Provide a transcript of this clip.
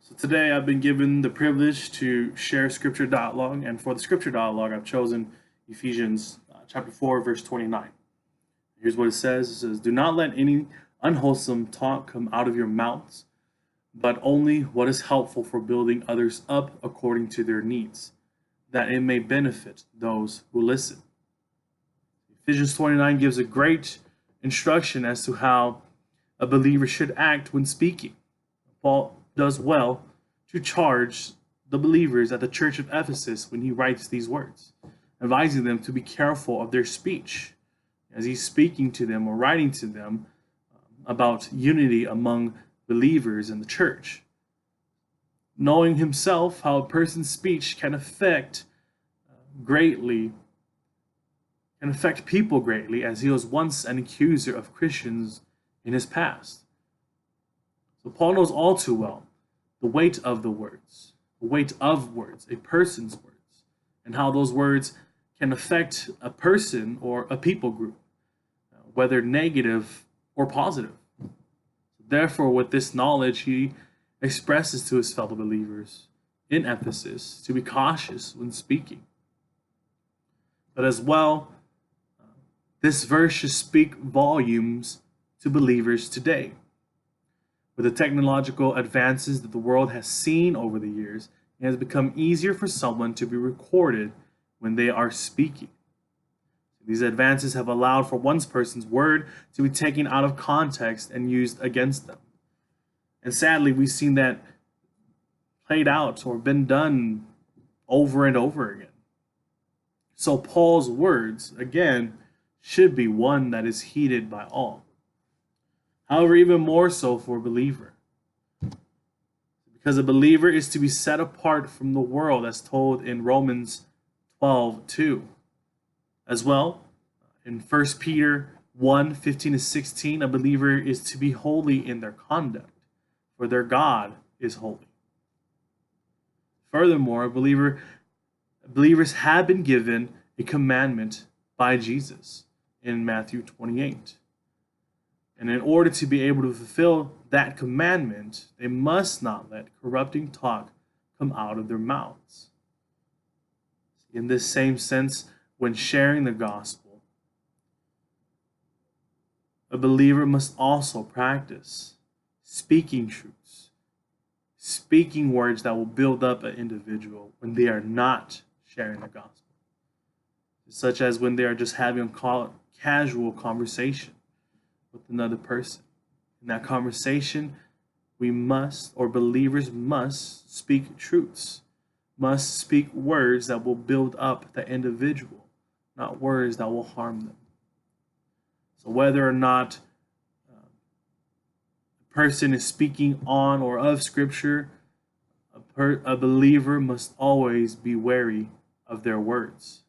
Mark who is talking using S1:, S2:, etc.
S1: So today I've been given the privilege to share scripture dialogue, and for the scripture dialogue, I've chosen Ephesians chapter 4, verse 29. Here's what it says. It says, "Do not let any unwholesome talk come out of your mouths, but only what is helpful for building others up according to their needs, that it may benefit those who listen." Ephesians 29 gives a great instruction as to how a believer should act when speaking. Paul does well to charge the believers at the church of Ephesus when he writes these words, advising them to be careful of their speech as he's speaking to them or writing to them about unity among believers in the church. Knowing himself how a person's speech can affect greatly, can affect people greatly, as he was once an accuser of Christians in his past. So Paul knows all too well the weight of the words, a person's words, and how those words can affect a person or a people group, whether negative or positive. Therefore, with this knowledge, he expresses to his fellow believers in Ephesus to be cautious when speaking. But as well, this verse should speak volumes to believers today. With the technological advances that the world has seen over the years, it has become easier for someone to be recorded when they are speaking. These advances have allowed for one person's word to be taken out of context and used against them. And sadly, we've seen that played out or been done over and over again. So Paul's words, again, should be one that is heeded by all. However, even more so for a believer. Because a believer is to be set apart from the world, as told in Romans 12:2. As well, in 1 Peter 1:15-16, a believer is to be holy in their conduct, for their God is holy. Furthermore, believers have been given a commandment by Jesus in Matthew 28. And in order to be able to fulfill that commandment, they must not let corrupting talk come out of their mouths. In this same sense, when sharing the gospel, a believer must also practice speaking truths, speaking words that will build up an individual when they are not sharing the gospel, such as when they are just having a casual conversation with another person. In that conversation, we must, or believers must, speak truths, must speak words that will build up the individual, not words that will harm them. So whether or not a person is speaking on or of Scripture, a believer must always be wary of their words.